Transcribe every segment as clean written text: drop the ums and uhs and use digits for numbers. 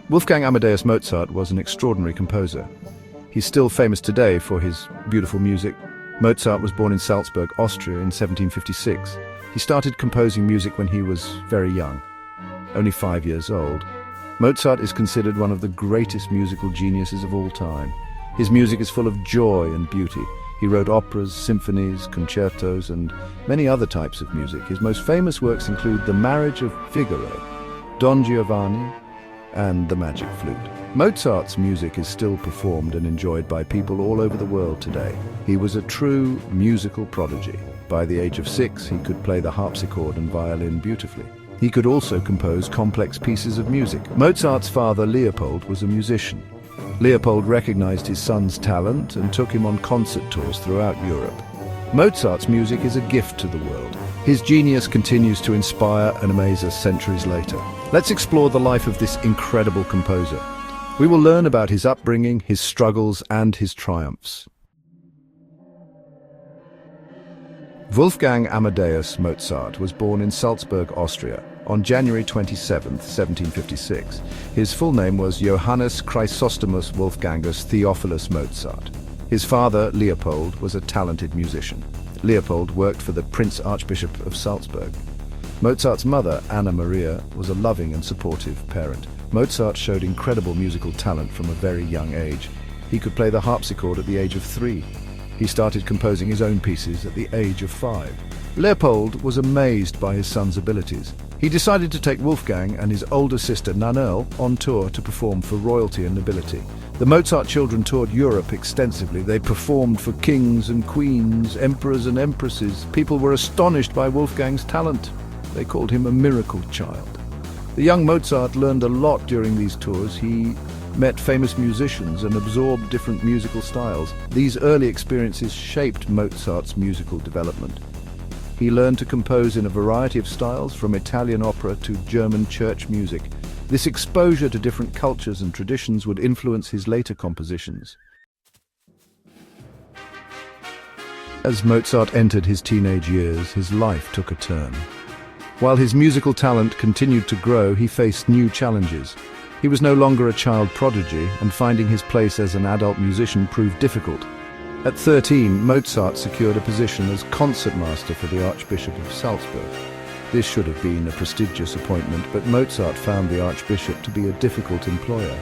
Wolfgang Amadeus Mozart was an extraordinary composer. He's still famous today for his beautiful music. Mozart was born in Salzburg, Austria in 1756. He started composing music when he was very young, only 5 years old. Mozart is considered one of the greatest musical geniuses of all time. His music is full of joy and beauty. He wrote operas, symphonies, concertos, and many other types of music. His most famous works include The Marriage of Figaro, Don Giovanni, and The Magic Flute. Mozart's music is still performed and enjoyed by people all over the world today. He was a true musical prodigy. By the age of 6, he could play the harpsichord and violin beautifully. He could also compose complex pieces of music. Mozart's father, Leopold, was a musician. Leopold recognized his son's talent and took him on concert tours throughout Europe. Mozart's music is a gift to the world. His genius continues to inspire and amaze us centuries later. Let's explore the life of this incredible composer. We will learn about his upbringing, his struggles, and his triumphs. Wolfgang Amadeus Mozart was born in Salzburg, Austria, on January 27, 1756. His full name was Johannes Chrysostomus Wolfgangus Theophilus Mozart. His father, Leopold, was a talented musician. Leopold worked for the Prince Archbishop of Salzburg. Mozart's mother, Anna Maria, was a loving and supportive parent. Mozart showed incredible musical talent from a very young age. He could play the harpsichord at the age of 3. He started composing his own pieces at the age of 5. Leopold was amazed by his son's abilities. He decided to take Wolfgang and his older sister Nannerl on tour to perform for royalty and nobility. The Mozart children toured Europe extensively. They performed for kings and queens, emperors and empresses. People were astonished by Wolfgang's talent. They called him a miracle child. The young Mozart learned a lot during these tours. He met famous musicians and absorbed different musical styles. These early experiences shaped Mozart's musical development. He learned to compose in a variety of styles, from Italian opera to German church music. This exposure to different cultures and traditions would influence his later compositions. As Mozart entered his teenage years, his life took a turn. While his musical talent continued to grow, he faced new challenges. He was no longer a child prodigy, and finding his place as an adult musician proved difficult. At 13, Mozart secured a position as concertmaster for the Archbishop of Salzburg. This should have been a prestigious appointment, but Mozart found the Archbishop to be a difficult employer.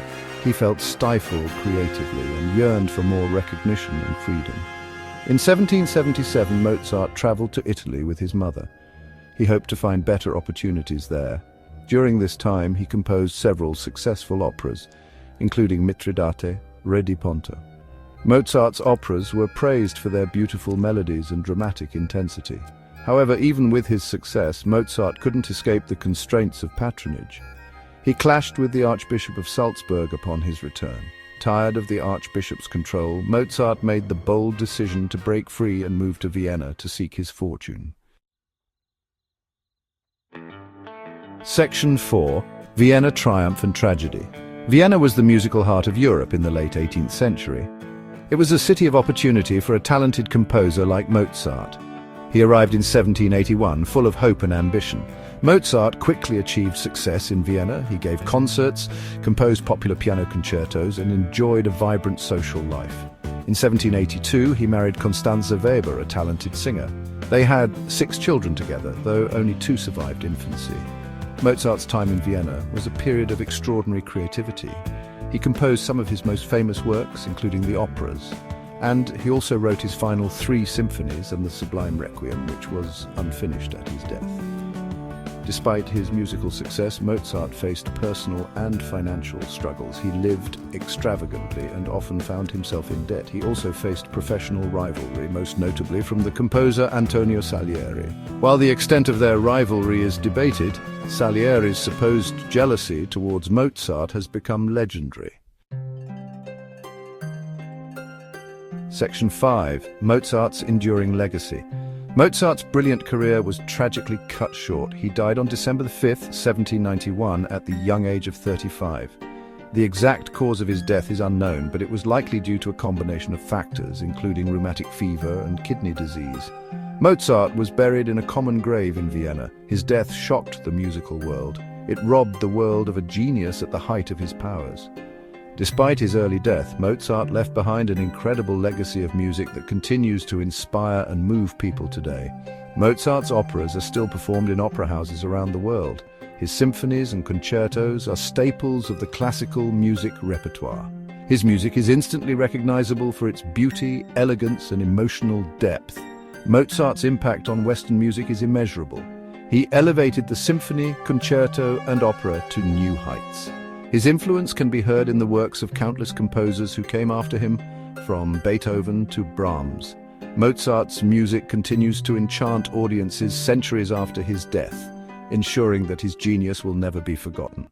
He felt stifled creatively and yearned for more recognition and freedom. In 1777, Mozart traveled to Italy with his mother. He hoped to find better opportunities there. During this time, he composed several successful operas, including Mitridate, Re di Ponto. Mozart's operas were praised for their beautiful melodies and dramatic intensity. However, even with his success, Mozart couldn't escape the constraints of patronage. He clashed with the Archbishop of Salzburg upon his return. Tired of the Archbishop's control, Mozart made the bold decision to break free and move to Vienna to seek his fortune. Section 4. Vienna Triumph and Tragedy. Vienna was the musical heart of Europe in the late 18th century. It was a city of opportunity for a talented composer like Mozart. He arrived in 1781, full of hope and ambition. Mozart quickly achieved success in Vienna. He gave concerts, composed popular piano concertos, and enjoyed a vibrant social life. In 1782, he married Constanze Weber, a talented singer. They had 6 children together, though only 2 survived infancy. Mozart's time in Vienna was a period of extraordinary creativity. He composed some of his most famous works, including the operas, and he also wrote his final 3 symphonies and the Sublime Requiem, which was unfinished at his death. Despite his musical success, Mozart faced personal and financial struggles. He lived extravagantly and often found himself in debt. He also faced professional rivalry, most notably from the composer Antonio Salieri. While the extent of their rivalry is debated, Salieri's supposed jealousy towards Mozart has become legendary. Section 5. Mozart's enduring legacy. Mozart's brilliant career was tragically cut short. He died on December 5, 1791, at the young age of 35. The exact cause of his death is unknown, but it was likely due to a combination of factors, including rheumatic fever and kidney disease. Mozart was buried in a common grave in Vienna. His death shocked the musical world. It robbed the world of a genius at the height of his powers. Despite his early death, Mozart left behind an incredible legacy of music that continues to inspire and move people today. Mozart's operas are still performed in opera houses around the world. His symphonies and concertos are staples of the classical music repertoire. His music is instantly recognizable for its beauty, elegance, and emotional depth. Mozart's impact on Western music is immeasurable. He elevated the symphony, concerto, and opera to new heights. His influence can be heard in the works of countless composers who came after him, from Beethoven to Brahms. Mozart's music continues to enchant audiences centuries after his death, ensuring that his genius will never be forgotten.